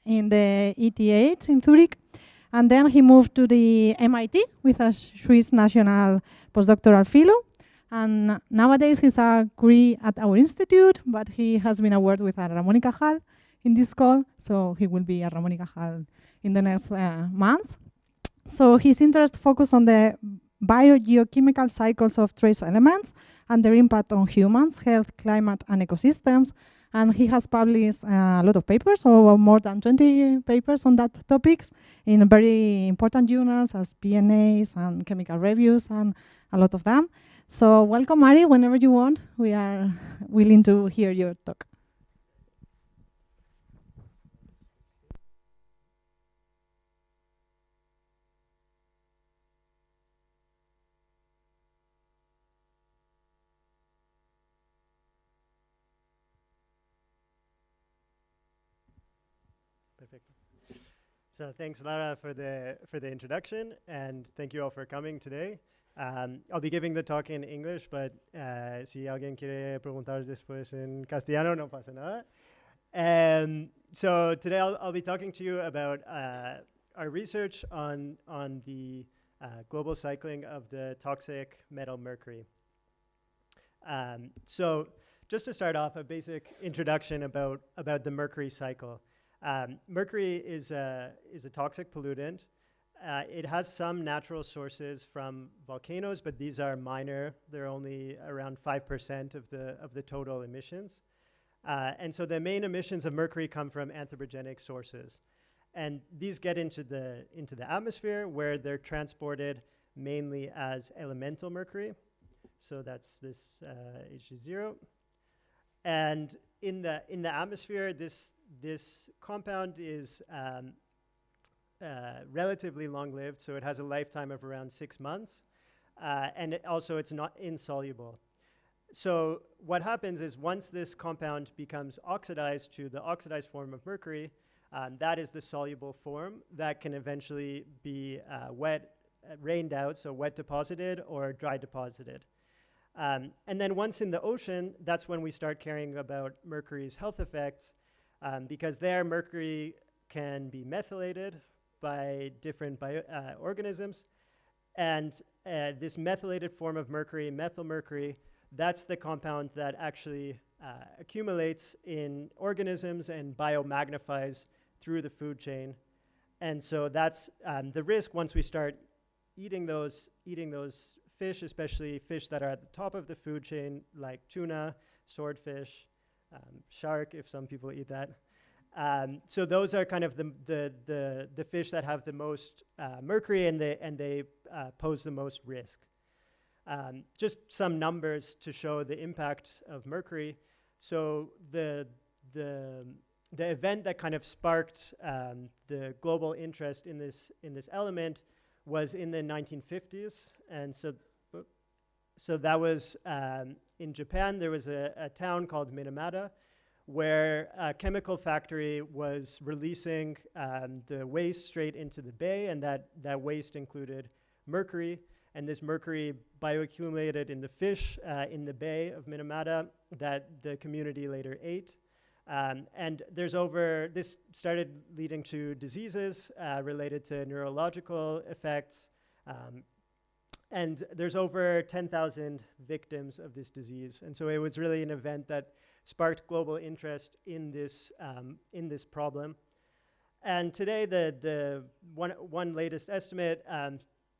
in the ETH in Zurich. And then he moved to the MIT with a Swiss national postdoctoral fellow. And nowadays he's a curie at our institute, but he has been awarded with a Ramón y Cajal in this call, so he will be a Ramón y Cajal in the next month. So his interest focused on the biogeochemical cycles of trace elements and their impact on humans, health, climate, and ecosystems. And he has published a lot of papers, or more than 20 papers on that topics in very important journals as PNAs and chemical reviews and a lot of them. So welcome, Ari, whenever you want. We are willing to hear your talk. Perfect. So thanks, Lara, for the introduction, and thank you all for coming today. I'll be giving the talk in English, but si alguien quiere preguntar después en castellano, no pasa nada. So today I'll be talking to you about our research on the global cycling of the toxic metal mercury. So just to start off, a basic introduction about the mercury cycle. Mercury is a toxic pollutant. It has some natural sources from volcanoes, but these are minor. They're only around 5% of the total emissions. And so the main emissions of mercury come from anthropogenic sources. And these get into the atmosphere, where they're transported mainly as elemental mercury. So that's this Hg0. And in the atmosphere, this compound is relatively long-lived, so it has a lifetime of around 6 months, and it's not insoluble. So what happens is, once this compound becomes oxidized to the oxidized form of mercury, that is the soluble form that can eventually be rained out, so wet deposited or dry deposited. And then once in the ocean, that's when we start caring about mercury's health effects, because there mercury can be methylated by different organisms. And this methylated form of mercury, methyl mercury, that's the compound that actually accumulates in organisms and biomagnifies through the food chain. And so that's the risk once we start eating those fish, especially fish that are at the top of the food chain, like tuna, swordfish, shark, if some people eat that. So those are kind of the fish that have the most mercury, and they pose the most risk. Just some numbers to show the impact of mercury. So the event that kind of sparked the global interest in this element was in the 1950s, and so that was in Japan. There was a town called Minamata, where a chemical factory was releasing the waste straight into the bay, and that waste included mercury. And this mercury bioaccumulated in the fish in the bay of Minamata that the community later ate. And this started leading to diseases related to neurological effects. And there's over 10,000 victims of this disease. And so it was really an event that sparked global interest in this problem. And today, the one latest estimate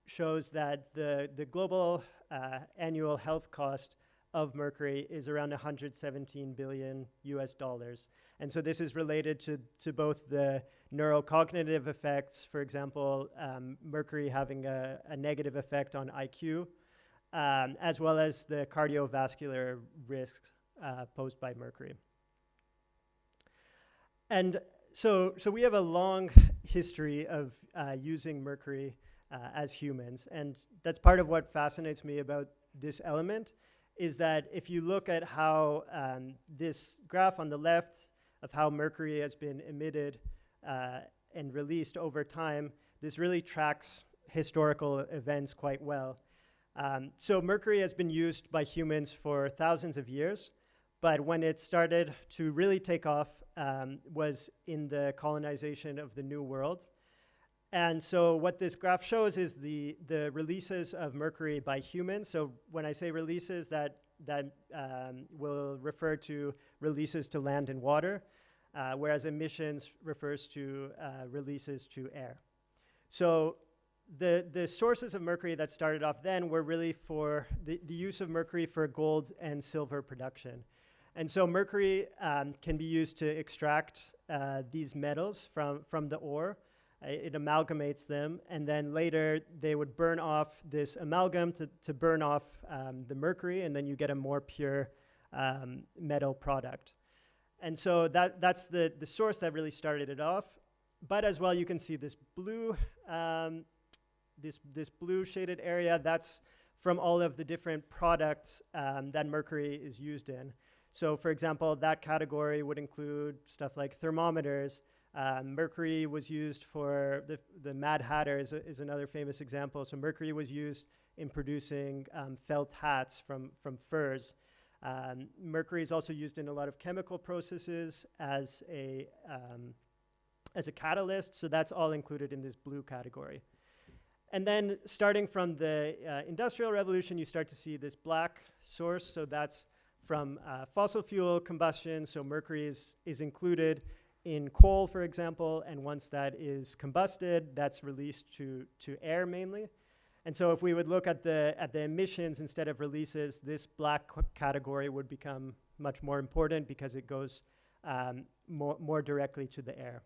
shows that the global annual health cost of mercury is around $117 billion US. And so this is related to both the neurocognitive effects, for example, mercury having a negative effect on IQ, as well as the cardiovascular risks posed by mercury. And so we have a long history of using mercury as humans, and that's part of what fascinates me about this element, is that if you look at how this graph on the left of how mercury has been emitted and released over time, this really tracks historical events quite well. So mercury has been used by humans for thousands of years, but when it started to really take off was in the colonization of the New World. And so what this graph shows is the releases of mercury by humans. So when I say releases, that will refer to releases to land and water, whereas emissions refers to releases to air. So the sources of mercury that started off then were really for the use of mercury for gold and silver production. And so mercury can be used to extract these metals from the ore. It amalgamates them, and then later they would burn off this amalgam to burn off the mercury, and then you get a more pure metal product. And so that's the source that really started it off. But as well, you can see this blue, this blue shaded area. That's from all of the different products that mercury is used in. So, for example, that category would include stuff like thermometers. Mercury was used for the Mad Hatter is another famous example. So mercury was used in producing felt hats from furs. Mercury is also used in a lot of chemical processes as a catalyst. So that's all included in this blue category. And then starting from the Industrial Revolution, you start to see this black source. So that's from fossil fuel combustion. So mercury is included in coal, for example, and once that is combusted, that's released to air mainly. And so if we would look at the emissions instead of releases, this black category would become much more important because it goes more directly to the air.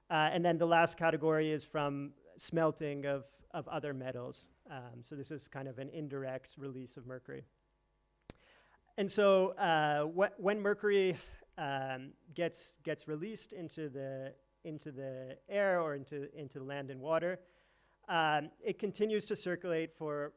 And then the last category is from smelting of other metals. So this is kind of an indirect release of mercury. And so when mercury gets released into the air or into land and water, it continues to circulate for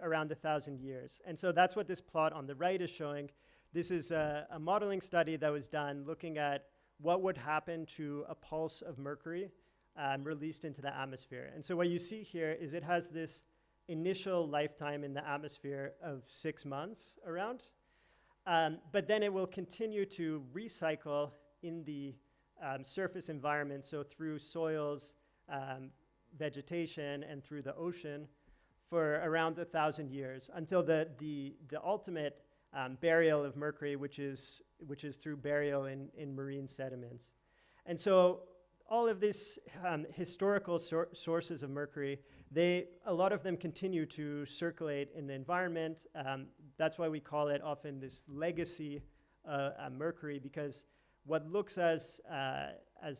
around 1,000 years. And so that's what this plot on the right is showing. This is a modeling study that was done looking at what would happen to a pulse of mercury released into the atmosphere. And so what you see here is it has this initial lifetime in the atmosphere of 6 months around. But then it will continue to recycle in the surface environment, so through soils, vegetation, and through the ocean for around 1,000 years until the ultimate burial of mercury, which is through burial in marine sediments. And so all of these historical sources of mercury, a lot of them continue to circulate in the environment. That's why we call it often this legacy mercury, because what looks as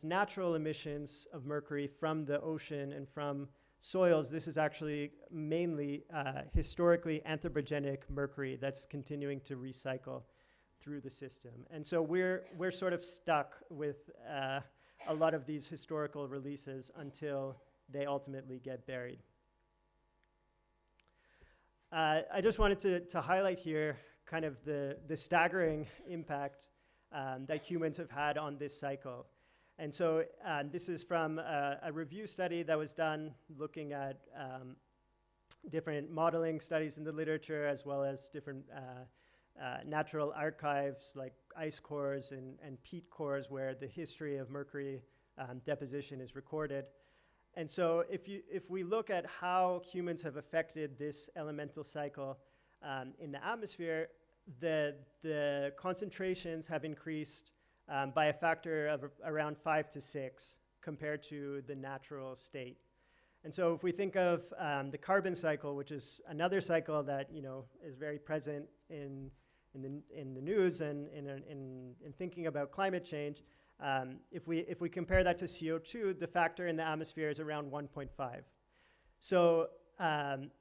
natural emissions of mercury from the ocean and from soils, this is actually mainly historically anthropogenic mercury that's continuing to recycle through the system. And so we're sort of stuck with a lot of these historical releases until they ultimately get buried. I just wanted to highlight here kind of the staggering impact that humans have had on this cycle. And so this is from a review study that was done looking at different modeling studies in the literature, as well as different natural archives like ice cores and peat cores, where the history of mercury deposition is recorded. And so if we look at how humans have affected this elemental cycle in the atmosphere, the concentrations have increased by a factor of around 5 to 6 compared to the natural state. And so if we think of the carbon cycle, which is another cycle that is very present in the news and in thinking about climate change, if we compare that to CO2, the factor in the atmosphere is around 1.5. So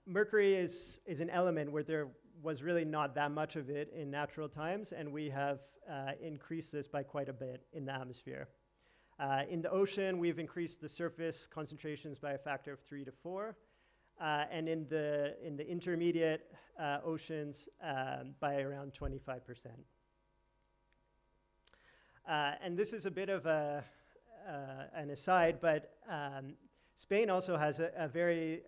mercury is an element where there was really not that much of it in natural times, and we have increased this by quite a bit in the atmosphere. In the ocean, we've increased the surface concentrations by a factor of 3 to 4, and in the intermediate oceans by around 25%. And this is a bit of an aside, but Spain also has a very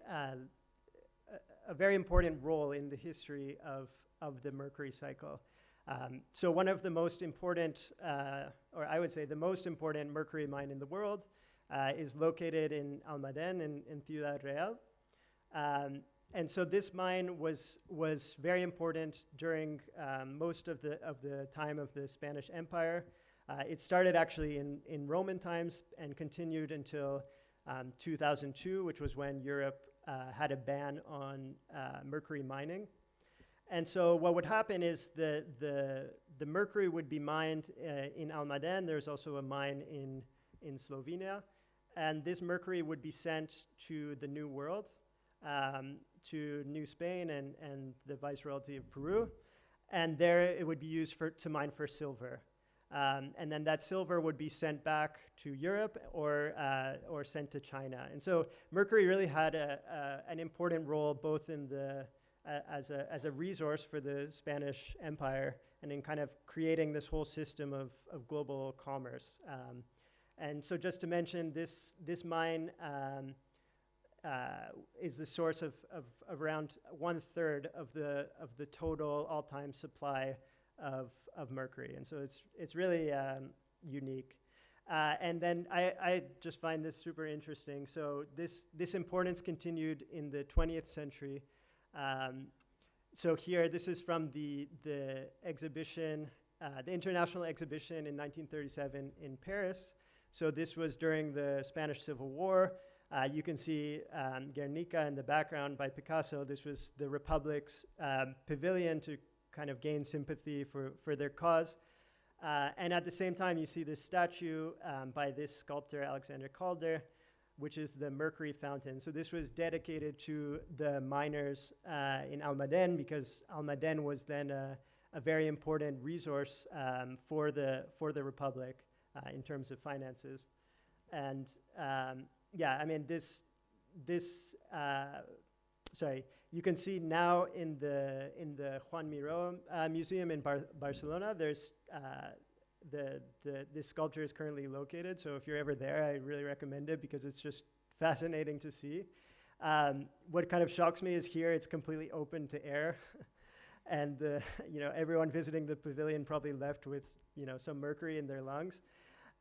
important role in the history of the mercury cycle. So one of the most important, or I would say the most important mercury mine in the world is located in Almaden in Ciudad Real. And so this mine was very important during most of the time of the Spanish Empire. It started actually in Roman times and continued until 2002, which was when Europe had a ban on mercury mining. And so what would happen is the mercury would be mined in Almaden. There's also a mine in Slovenia. And this mercury would be sent to the New World, to New Spain and the Viceroyalty of Peru. And there it would be used to mine for silver. And then that silver would be sent back to Europe or sent to China. And so mercury really had an important role both in as a resource for the Spanish Empire and in kind of creating this whole system of global commerce. And so just to mention, this mine is the source of around 1/3 of the total all-time supply of mercury. And so it's really unique. And then I just find this super interesting. So this importance continued in the 20th century. So here, this is from the exhibition, the International Exhibition in 1937 in Paris. So this was during the Spanish Civil War. You can see Guernica in the background by Picasso. This was the Republic's pavilion to kind of gain sympathy for their cause. And at the same time, you see this statue by this sculptor, Alexander Calder, which is the mercury fountain. So this was dedicated to the miners in Almaden because Almaden was then a very important resource for the Republic in terms of finances. And yeah, I mean, sorry, you can see now in the Juan Miró Museum in Barcelona, there's this sculpture is currently located. So if you're ever there, I really recommend it because it's just fascinating to see. What kind of shocks me is here it's completely open to air. And everyone visiting the pavilion probably left with some mercury in their lungs.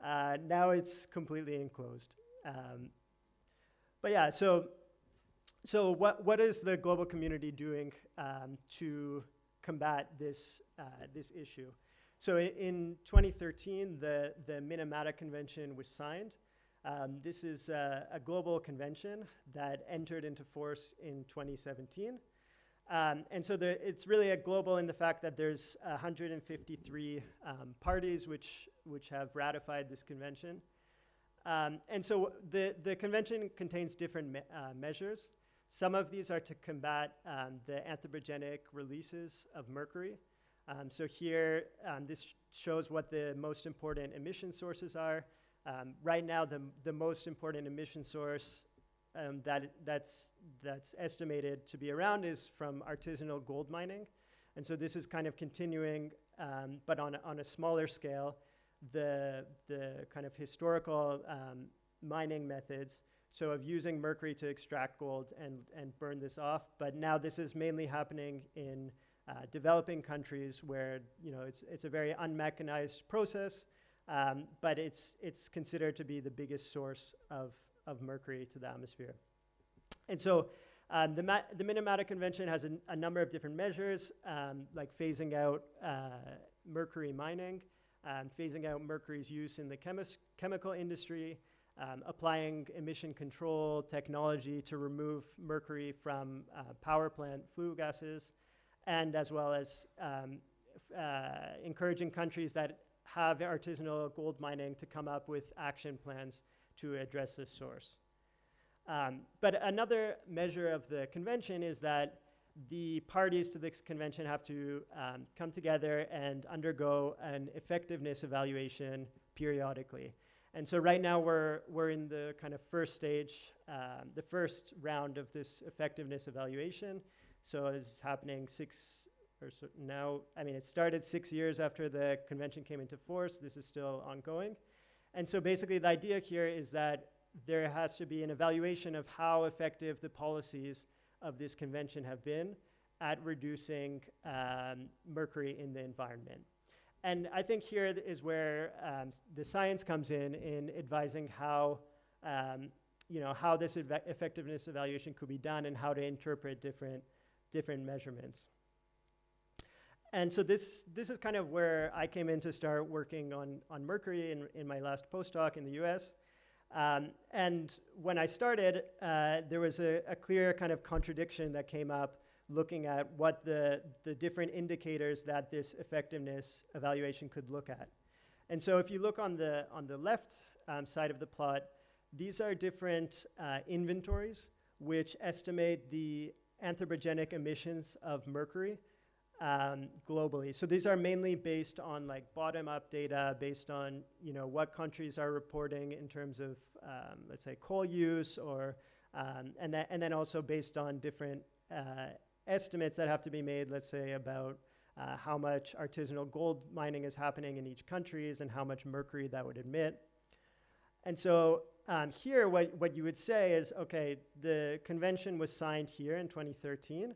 Now it's completely enclosed. But yeah, so what is the global community doing to combat this issue? So in 2013, the Minamata Convention was signed. This is a global convention that entered into force in 2017. And so it's really a global in the fact that there's 153 parties which have ratified this convention. And so the convention contains different measures. Some of these are to combat the anthropogenic releases of mercury. So here, this shows what the most important emission sources are. Right now, the most important emission source that's estimated to be around is from artisanal gold mining. And so this is kind of continuing, but on a smaller scale, the kind of historical mining methods, so of using mercury to extract gold and burn this off. But now this is mainly happening in developing countries where it's a very unmechanized process, but it's considered to be the biggest source of mercury to the atmosphere. And so the Minamata Convention has a number of different measures, like phasing out mercury mining, phasing out mercury's use in the chemical industry, applying emission control technology to remove mercury from power plant flue gases, and as well as encouraging countries that have artisanal gold mining to come up with action plans to address this source. But another measure of the convention is that the parties to this convention have to come together and undergo an effectiveness evaluation periodically. And so right now we're in the kind of first stage, the first round of this effectiveness evaluation. So it's happening now, I mean, it started 6 years after the convention came into force. This is still ongoing. And so basically the idea here is that there has to be an evaluation of how effective the policies of this convention have been, at reducing mercury in the environment. And I think here is where the science comes in advising how, how this effectiveness evaluation could be done and how to interpret different measurements. And so this is kind of where I came in to start working on mercury in my last postdoc in the US. And when I started, there was a clear kind of contradiction that came up looking at what the different indicators that this effectiveness evaluation could look at. And so if you look on the left side of the plot, these are different inventories which estimate the anthropogenic emissions of mercury globally. So these are mainly based on like bottom-up data, based on what countries are reporting in terms of let's say coal use, or and then also based on different estimates that have to be made, let's say about how much artisanal gold mining is happening in each country and how much mercury that would emit. And so here what you would say is, okay, the convention was signed here in 2013,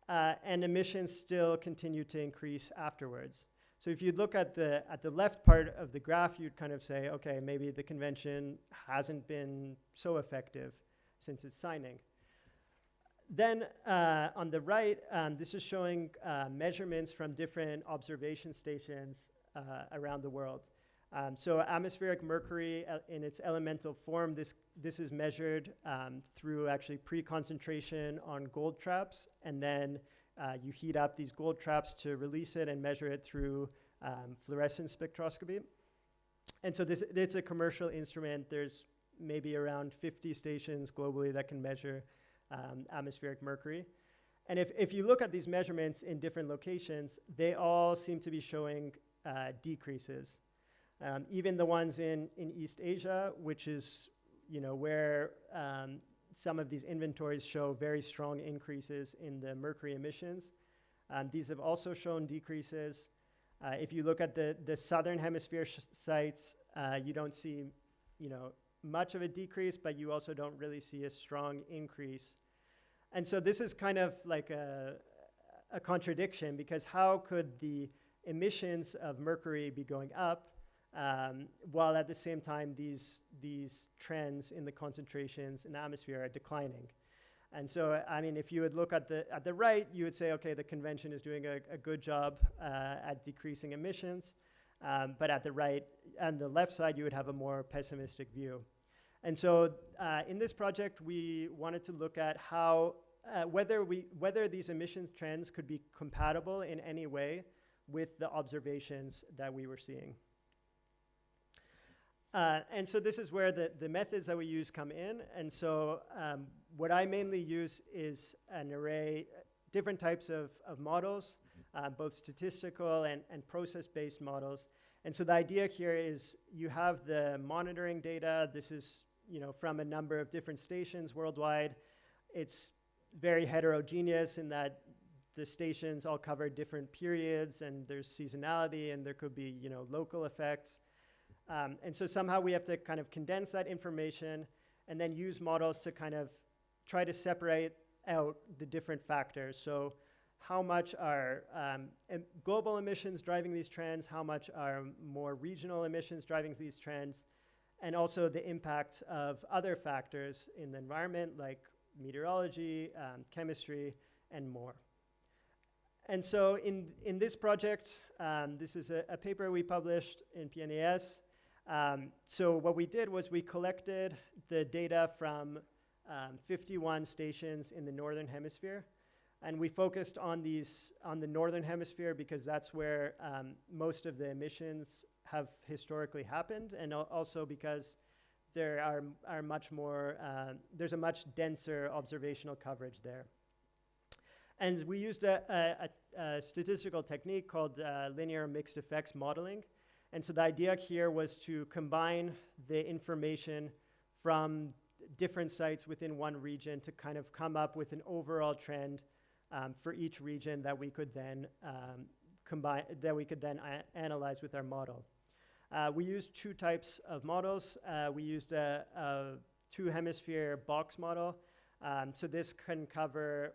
and emissions still continue to increase afterwards. So if you look at the left part of the graph, you'd kind of say, okay, maybe the convention hasn't been so effective since its signing. Then on the right, this is showing measurements from different observation stations around the world. So atmospheric mercury in its elemental form, this is measured through actually pre-concentration on gold traps, and then you heat up these gold traps to release it and measure it through fluorescence spectroscopy. And so it's a commercial instrument. There's maybe around 50 stations globally that can measure atmospheric mercury. And if you look at these measurements in different locations, they all seem to be showing decreases. Even the ones in East Asia, which is where some of these inventories show very strong increases in the mercury emissions. These have also shown decreases. If you look at the southern hemisphere sites, you don't see much of a decrease, but you also don't really see a strong increase. And so this is kind of like a contradiction, because how could the emissions of mercury be going up while at the same time these trends in the concentrations in the atmosphere are declining? And so, I mean, if you would look at the right, you would say, okay, the convention is doing a good job at decreasing emissions, but at the right and the left side, you would have a more pessimistic view. And so, in this project, we wanted to look at how whether these emissions trends could be compatible in any way with the observations that we were seeing. And so this is where the methods that we use come in. And so what I mainly use is an array, different types of models, both statistical and process-based models. And so the idea here is you have the monitoring data. This is from a number of different stations worldwide. It's very heterogeneous in that the stations all cover different periods, and there's seasonality, and there could be local effects. And so somehow we have to kind of condense that information and then use models to kind of try to separate out the different factors. So how much are global emissions driving these trends? How much are more regional emissions driving these trends? And also the impacts of other factors in the environment, like meteorology, chemistry, and more. And so in this project, this is a paper we published in PNAS. So what we did was we collected the data from 51 stations in the northern hemisphere, and we focused on the northern hemisphere because that's where most of the emissions have historically happened, and also because there are much more, there's a much denser observational coverage there. And we used a statistical technique called linear mixed effects modeling. And so the idea here was to combine the information from different sites within one region to kind of come up with an overall trend for each region that we could then analyze with our model. We used two types of models. We used a two-hemisphere box model. So this can cover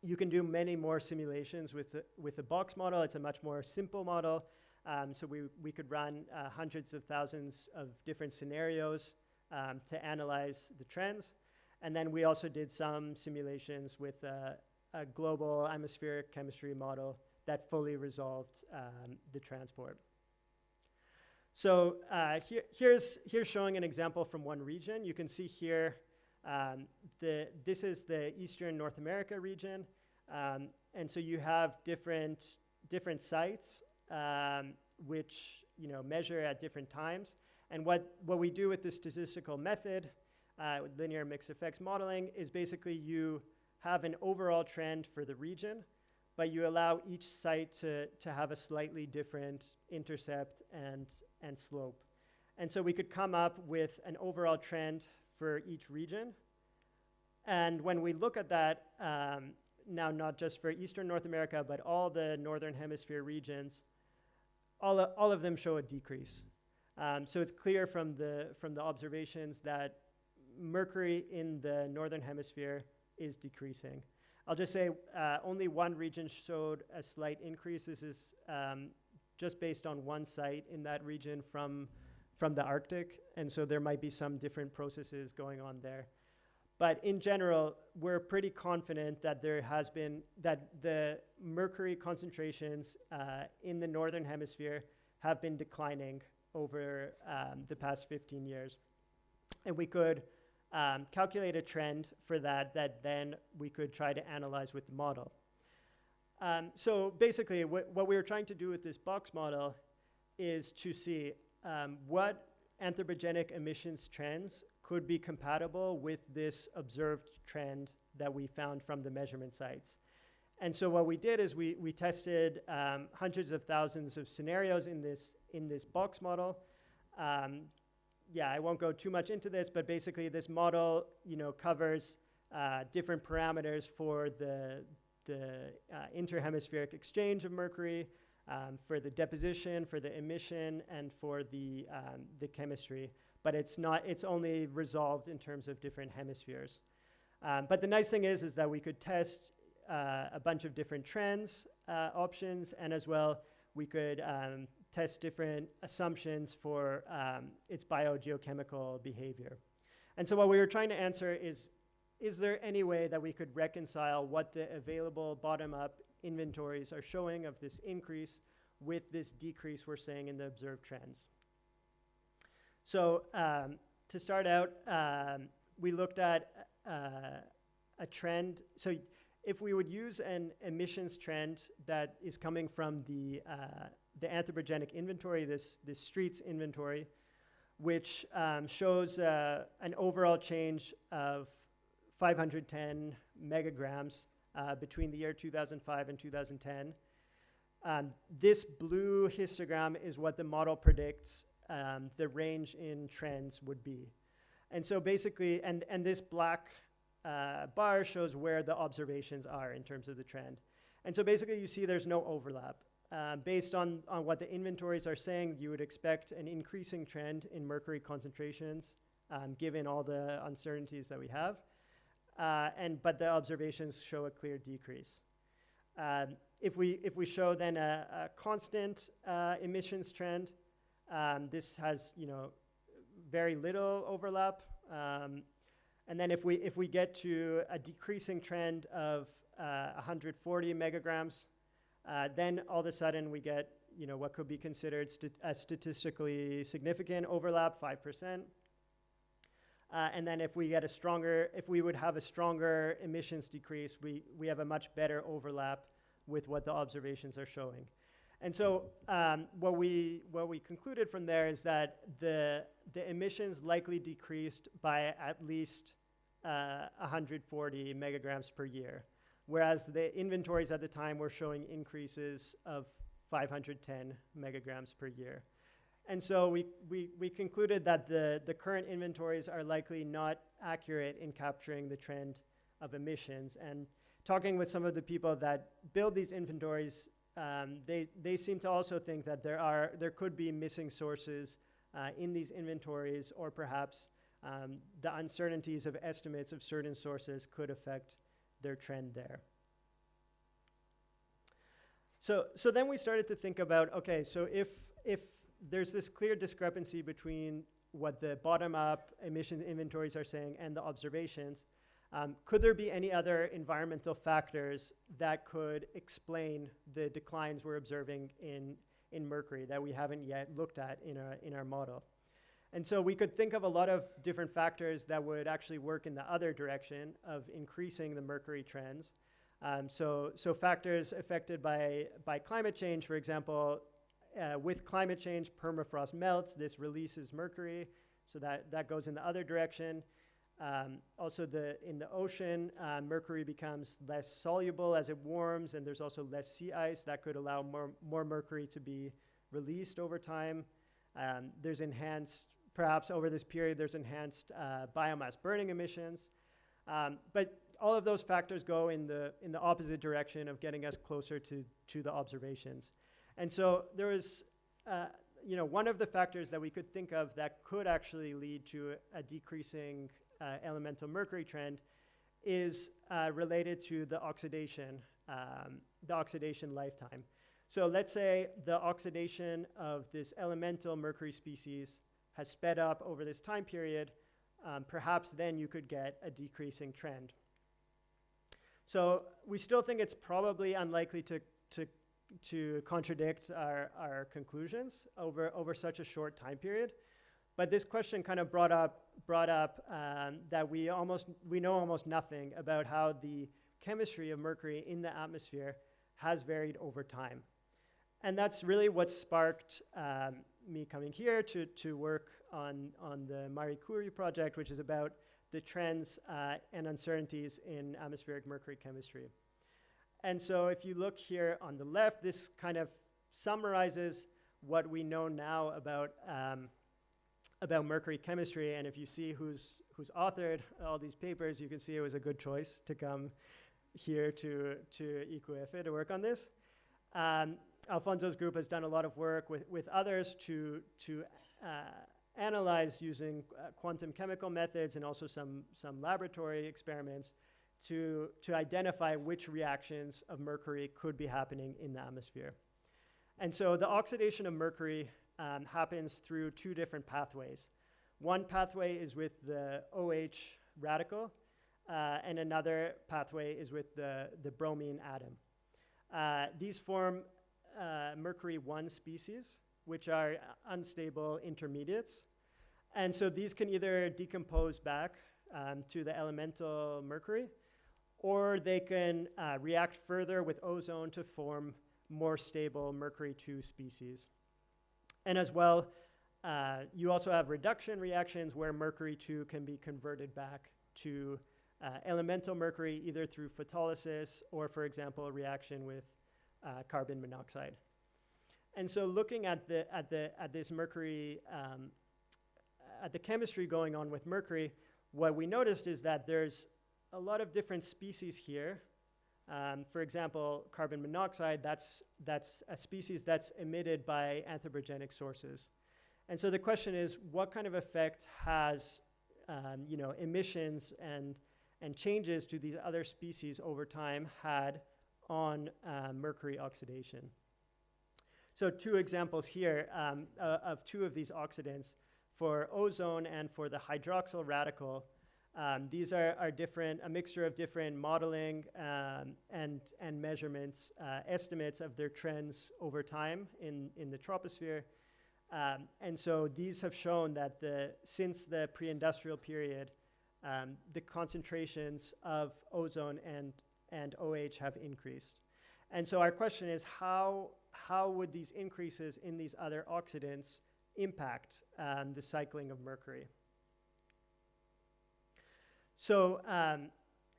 you can do many more simulations with the box model. It's a much more simple model. So we could run hundreds of thousands of different scenarios to analyze the trends. And then we also did some simulations with a global atmospheric chemistry model that fully resolved the transport. So here's showing an example from one region. You can see here, this is the Eastern North America region. And so you have different sites which measure at different times. And what we do with the statistical method, with linear mixed effects modeling, is basically you have an overall trend for the region, but you allow each site to have a slightly different intercept and slope. And so we could come up with an overall trend for each region. And when we look at that, now not just for Eastern North America, but all the Northern Hemisphere regions, all of them show a decrease. So it's clear from the observations that mercury in the Northern Hemisphere is decreasing. I'll just say only one region showed a slight increase. This is just based on one site in that region from the Arctic. And so there might be some different processes going on there. But in general, we're pretty confident that that the mercury concentrations in the Northern Hemisphere have been declining over the past 15 years. And we could calculate a trend for that then we could try to analyze with the model. So basically, what we were trying to do with this box model is to see what anthropogenic emissions trends could be compatible with this observed trend that we found from the measurement sites. And so what we did is we tested hundreds of thousands of scenarios in this box model. Yeah, I won't go too much into this, but basically this model, covers different parameters for the interhemispheric exchange of mercury, for the deposition, for the emission, and for the chemistry. But it's only resolved in terms of different hemispheres. But the nice thing is that we could test a bunch of different trends options, and as well, we could test different assumptions for its biogeochemical behavior. And so what we were trying to answer is there any way that we could reconcile what the available bottom-up inventories are showing of this increase with this decrease we're seeing in the observed trends? So to start out, we looked at a trend. So if we would use an emissions trend that is coming from the anthropogenic inventory, this streets inventory, which shows an overall change of 510 megagrams between the year 2005 and 2010. This blue histogram is what the model predicts the range in trends would be. And so basically, and this black bar shows where the observations are in terms of the trend. And so basically you see there's no overlap. Based on what the inventories are saying, you would expect an increasing trend in mercury concentrations given all the uncertainties that we have. But the observations show a clear decrease. If we show then a constant emissions trend, this has very little overlap. And then if we get to a decreasing trend of 140 megagrams, then all of a sudden we get what could be considered a statistically significant overlap, 5%. And then if we would have a stronger emissions decrease, we have a much better overlap with what the observations are showing. And so what we concluded from there is that the emissions likely decreased by at least 140 megagrams per year, whereas the inventories at the time were showing increases of 510 megagrams per year. And so we concluded that the current inventories are likely not accurate in capturing the trend of emissions. And talking with some of the people that build these inventories, they seem to also think that there could be missing sources in these inventories, or perhaps the uncertainties of estimates of certain sources could affect their trend there. So then we started to think about, okay, so if there's this clear discrepancy between what the bottom-up emission inventories are saying and the observations, could there be any other environmental factors that could explain the declines we're observing in mercury that we haven't yet looked at in our model? And so we could think of a lot of different factors that would actually work in the other direction of increasing the mercury trends. So factors affected by climate change, for example, with climate change, permafrost melts, this releases mercury, so that goes in the other direction. Also in the ocean, mercury becomes less soluble as it warms, and there's also less sea ice that could allow more mercury to be released over time. There's enhanced, perhaps over this period, there's enhanced biomass burning emissions. But all of those factors go in the opposite direction of getting us closer to the observations. And so there was, one of the factors that we could think of that could actually lead to a decreasing elemental mercury trend is related to the oxidation lifetime. So let's say the oxidation of this elemental mercury species has sped up over this time period, perhaps then you could get a decreasing trend. So we still think it's probably unlikely to contradict our conclusions over such a short time period. But this question kind of brought up that we know almost nothing about how the chemistry of mercury in the atmosphere has varied over time. And that's really what sparked me coming here to work on the Marie Curie project, which is about the trends and uncertainties in atmospheric mercury chemistry. And so if you look here on the left, this kind of summarizes what we know now about mercury chemistry. And if you see who's authored all these papers, you can see it was a good choice to come here to IQF to work on this. Alfonso's group has done a lot of work with others to analyze using quantum chemical methods and also some laboratory experiments to identify which reactions of mercury could be happening in the atmosphere. And so the oxidation of mercury happens through two different pathways. One pathway is with the OH radical, and another pathway is with the bromine atom. These form mercury 1 species, which are unstable intermediates. And so these can either decompose back to the elemental mercury, or they can react further with ozone to form more stable mercury 2 species. And as well, you also have reduction reactions where mercury 2 can be converted back to elemental mercury, either through photolysis or, for example, a reaction with carbon monoxide. And so looking at this mercury, at the chemistry going on with mercury, what we noticed is that there's a lot of different species here. For example, carbon monoxide, that's a species that's emitted by anthropogenic sources. And so the question is, what kind of effect has emissions and changes to these other species over time had on mercury oxidation? So two examples here of two of these oxidants. For ozone and for the hydroxyl radical, these are different, a mixture of different modeling and measurements, estimates of their trends over time in the troposphere. And so these have shown that since the pre-industrial period, the concentrations of ozone and OH have increased. And so our question is, how would these increases in these other oxidants impact the cycling of mercury? So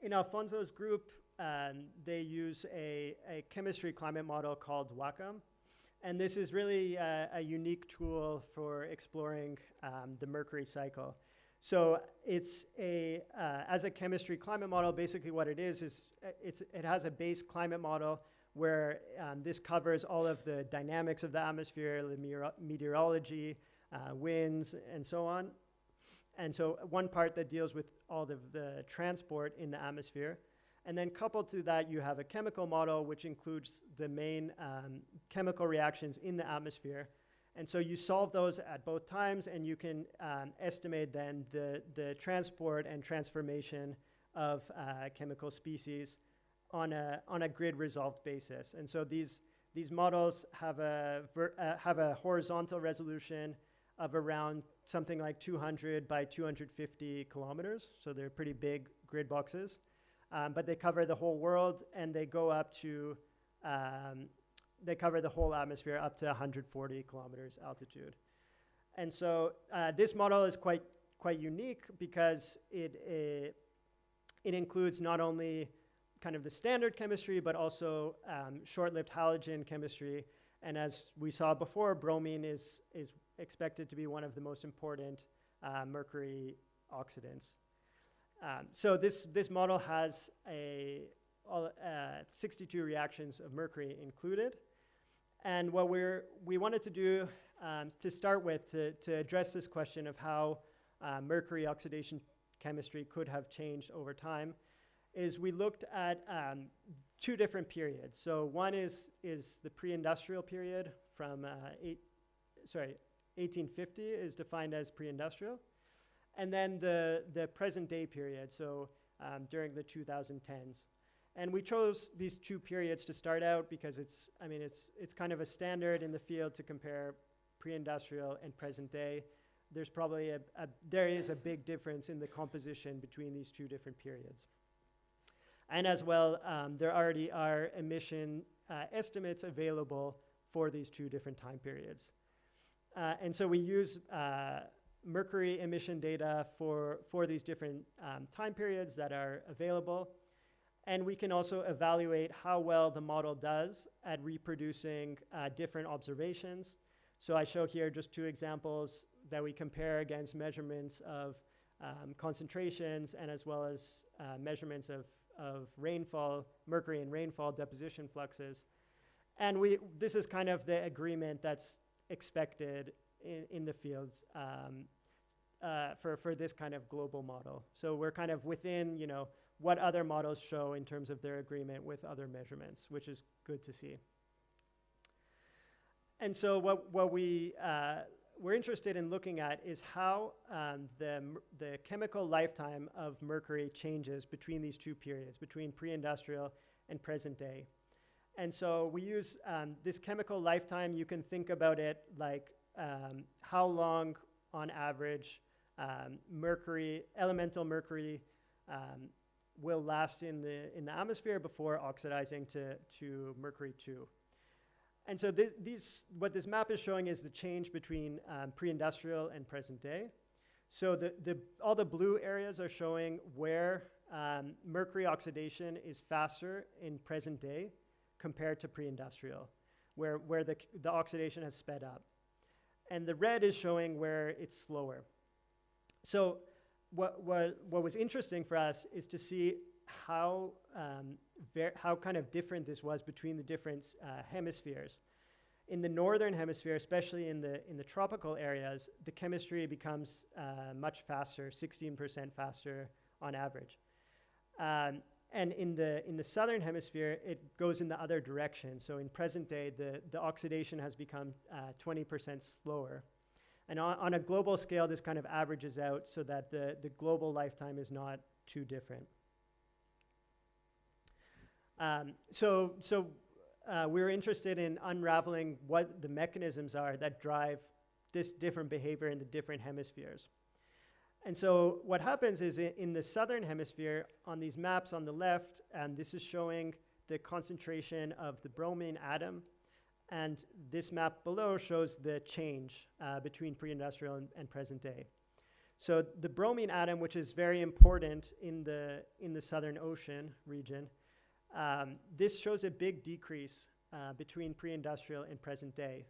in Alfonso's group, they use a chemistry climate model called WACOM. And this is really a unique tool for exploring the mercury cycle. So it's as a chemistry climate model, basically what it is it has a base climate model where this covers all of the dynamics of the atmosphere, the meteorology, winds, and so on. And so one part that deals with all of the transport in the atmosphere. And then coupled to that, you have a chemical model, which includes the main chemical reactions in the atmosphere. And so you solve those at both times, and you can estimate then the transport and transformation of chemical species on a grid resolved basis. And so these models have a horizontal resolution of around something like 200 by 250 kilometers. So they're pretty big grid boxes, but they cover the whole world, and they go up to they cover the whole atmosphere up to 140 kilometers altitude. And so this model is quite unique because it includes not only kind of the standard chemistry, but also short-lived halogen chemistry. And as we saw before, bromine is expected to be one of the most important mercury oxidants. So this model has 62 reactions of mercury included. And what we wanted to do to start with to address this question of how mercury oxidation chemistry could have changed over time is we looked at two different periods. So one is the pre-industrial period from 1850 is defined as pre-industrial, and then the present day period, so during the 2010s. And we chose these two periods to start out because it's kind of a standard in the field to compare pre-industrial and present day. There's probably there is a big difference in the composition between these two different periods. And as well, there already are emission estimates available for these two different time periods. And so we use mercury emission data for these different time periods that are available. And we can also evaluate how well the model does at reproducing different observations. So I show here just two examples that we compare against measurements of concentrations and as well as measurements of rainfall, mercury and rainfall deposition fluxes. And this is kind of the agreement that's expected in the fields for this kind of global model. So we're kind of within, what other models show in terms of their agreement with other measurements, which is good to see. And so what we're interested in looking at is how the chemical lifetime of mercury changes between these two periods, between pre-industrial and present day. And so we use this chemical lifetime. You can think about it like how long, on average, elemental mercury will last in the atmosphere before oxidizing to mercury 2. And so what this map is showing is the change between pre-industrial and present day. So all the blue areas are showing where mercury oxidation is faster in present day compared to pre-industrial, where the oxidation has sped up. And the red is showing where it's slower. So what was interesting for us is to see how kind of different this was between the different hemispheres. In the northern hemisphere, especially in the tropical areas, the chemistry becomes much faster, 16% faster on average. And in the southern hemisphere, it goes in the other direction. So in present day, the oxidation has become 20% slower. And on a global scale, this kind of averages out so that the global lifetime is not too different. We're interested in unraveling what the mechanisms are that drive this different behavior in the different hemispheres. And so what happens is in the southern hemisphere, on these maps on the left, this is showing the concentration of the bromine atom. And this map below shows the change between pre-industrial and present day. So the bromine atom, which is very important in the Southern Ocean region, this shows a big decrease between pre-industrial and present day.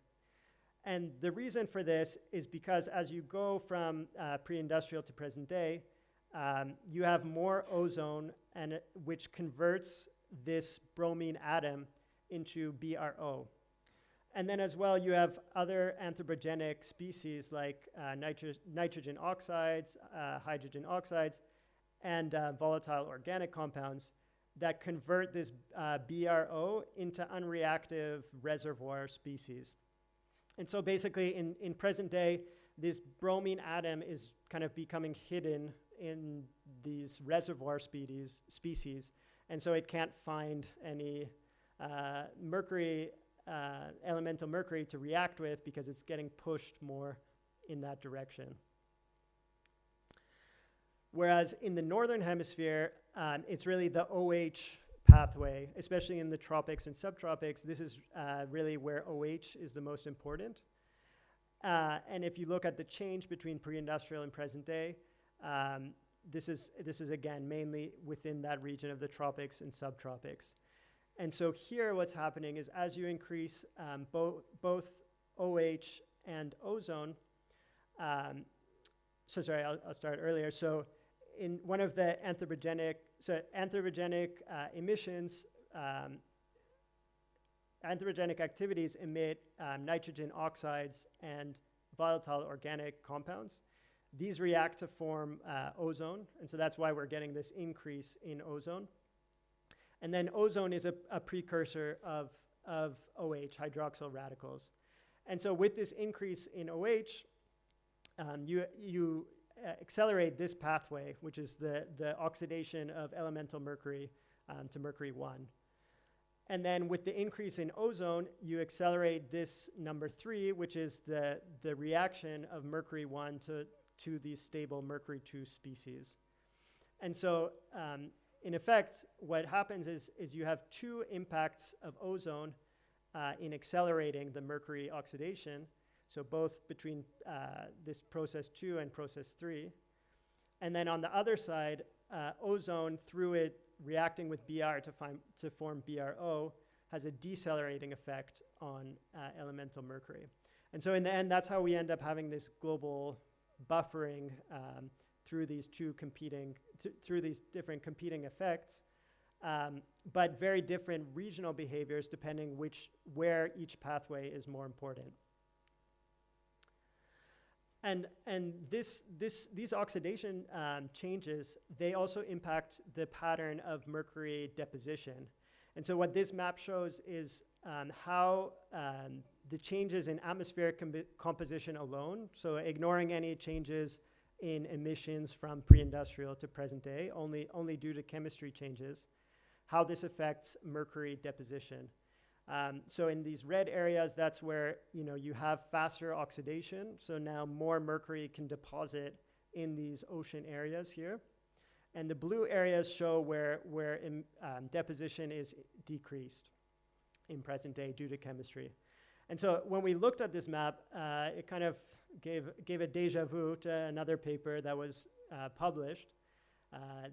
And the reason for this is because as you go from pre-industrial to present day, you have more ozone, which converts this bromine atom into BRO. And then as well, you have other anthropogenic species like nitrogen oxides, hydrogen oxides, and volatile organic compounds. that convert this BRO into unreactive reservoir species. And so basically in present day, this bromine atom is kind of becoming hidden in these reservoir species. And so it can't find any mercury, elemental mercury to react with because it's getting pushed more in that direction. Whereas in the northern hemisphere, it's really the OH pathway, especially in the tropics and subtropics. This is really where OH is the most important. And if you look at the change between pre-industrial and present day, this is again mainly within that region of the tropics and subtropics. And so here what's happening is as you increase both OH and ozone, I'll start earlier. So in one of the anthropogenic emissions, anthropogenic activities emit nitrogen oxides and volatile organic compounds. These react to form ozone, and so that's why we're getting this increase in ozone. And then ozone is a precursor of OH, hydroxyl radicals. And so with this increase in OH, you accelerate this pathway, which is the oxidation of elemental mercury to mercury 1. And then with the increase in ozone, you accelerate this number 3, which is the reaction of mercury 1 to these stable mercury 2 species. And so in effect, what happens is you have two impacts of ozone in accelerating the mercury oxidation. So both between this process 2 and process 3. And then on the other side, ozone, through it reacting with Br to form BRO, has a decelerating effect on elemental mercury. And so in the end, that's how we end up having this global buffering through these through these different competing effects, but very different regional behaviors depending where each pathway is more important. And these oxidation changes, they also impact the pattern of mercury deposition. And so what this map shows is how the changes in atmospheric composition alone, so ignoring any changes in emissions from pre-industrial to present day, only due to chemistry changes, how this affects mercury deposition. So in these red areas, that's where you have faster oxidation. So now more mercury can deposit in these ocean areas here. And the blue areas show where deposition is decreased in present day due to chemistry. And so when we looked at this map, it kind of gave a deja vu to another paper that was published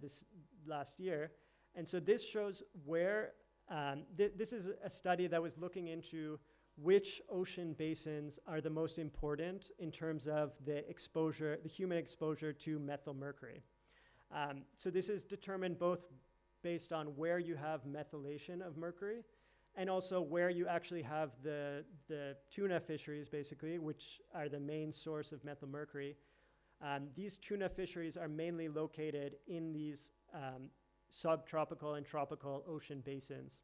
this last year. And so this shows where this is a study that was looking into which ocean basins are the most important in terms of the human exposure to methylmercury. So this is determined both based on where you have methylation of mercury and also where you actually have the tuna fisheries, basically, which are the main source of methylmercury. These tuna fisheries are mainly located in these subtropical and tropical ocean basins.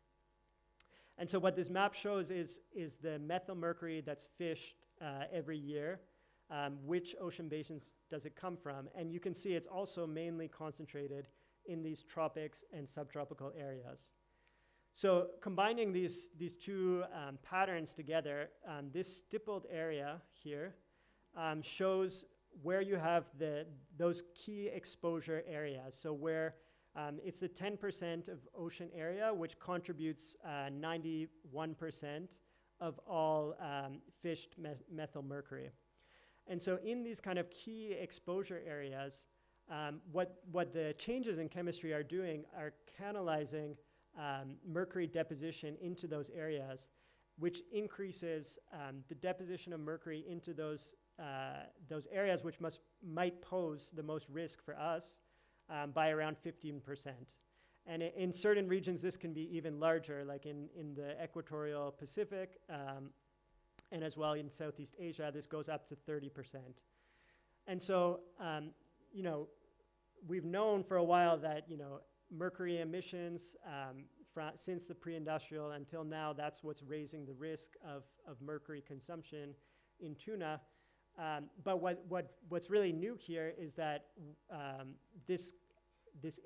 And so what this map shows is the methylmercury that's fished every year. Which ocean basins does it come from? And you can see it's also mainly concentrated in these tropics and subtropical areas. So combining these two patterns together, this stippled area here shows where you have those key exposure areas. So where it's the 10% of ocean area, which contributes 91% of all fished methylmercury. And so in these kind of key exposure areas, what the changes in chemistry are doing are canalizing mercury deposition into those areas, which increases the deposition of mercury into those areas which might pose the most risk for us by around 15%. And in certain regions, this can be even larger, like in the equatorial Pacific, and as well in Southeast Asia, this goes up to 30%. And so, we've known for a while that, mercury emissions since the pre-industrial until now. That's what's raising the risk of mercury consumption in tuna. But what's really new here is that this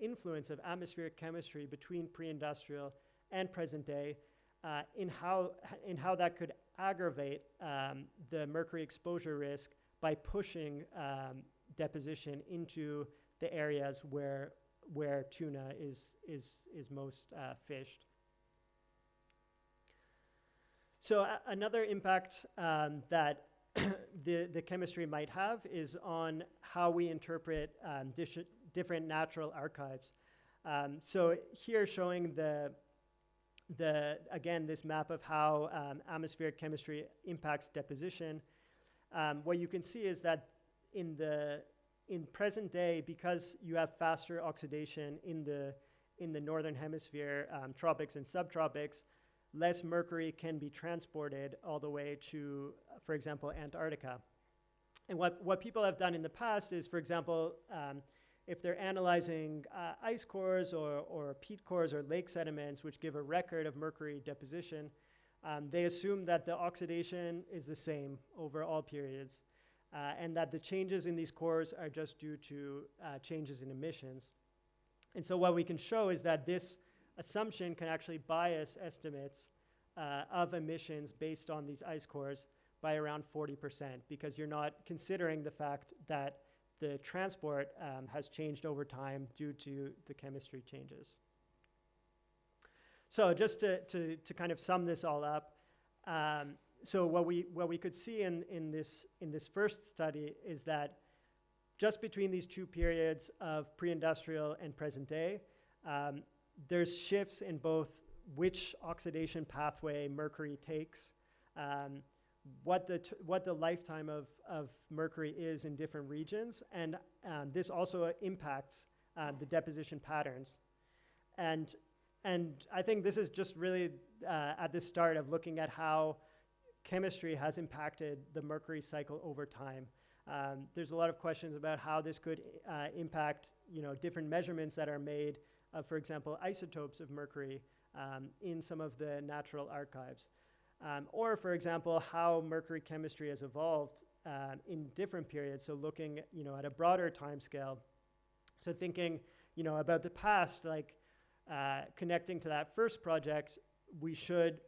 influence of atmospheric chemistry between pre-industrial and present day in how that could aggravate the mercury exposure risk by pushing deposition into the areas where tuna is most fished. So another impact that the chemistry might have is on how we interpret different natural archives. So here showing again this map of how atmospheric chemistry impacts deposition. What you can see is that in present day, because you have faster oxidation in the northern hemisphere, tropics and subtropics, less mercury can be transported all the way to, for example, Antarctica. And what people have done in the past is, for example, if they're analyzing ice cores or peat cores or lake sediments, which give a record of mercury deposition, they assume that the oxidation is the same over all periods, and that the changes in these cores are just due to changes in emissions. And so what we can show is that this assumption can actually bias estimates of emissions based on these ice cores by around 40%, because you're not considering the fact that the transport has changed over time due to the chemistry changes. So just to kind of sum this all up, so what we could see in this first study is that just between these two periods of pre-industrial and present day, there's shifts in both which oxidation pathway mercury takes, what the lifetime of mercury is in different regions, and this also impacts the deposition patterns. And I think this is just really at the start of looking at how chemistry has impacted the mercury cycle over time. There's a lot of questions about how this could impact, different measurements that are made of, for example, isotopes of mercury in some of the natural archives. Or, for example, how mercury chemistry has evolved in different periods. So looking, at a broader time scale. So thinking, about the past, like connecting to that first project, we should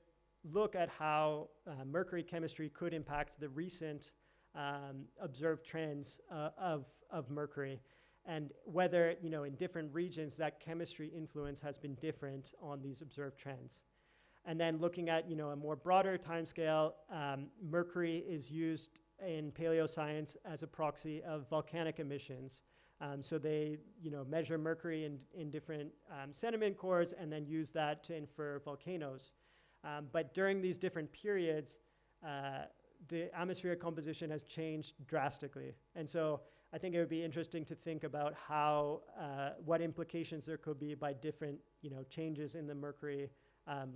look at how mercury chemistry could impact the recent observed trends of mercury, and whether, in different regions that chemistry influence has been different on these observed trends. And then looking at, a more broader timescale, mercury is used in paleoscience as a proxy of volcanic emissions. So they, measure mercury in different sediment cores and then use that to infer volcanoes. But during these different periods, the atmospheric composition has changed drastically. And so I think it would be interesting to think about how, what implications there could be by different, changes in the mercury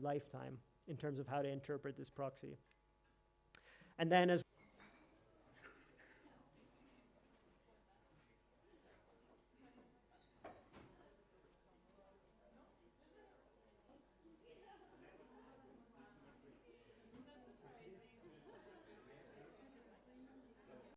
lifetime in terms of how to interpret this proxy. And then as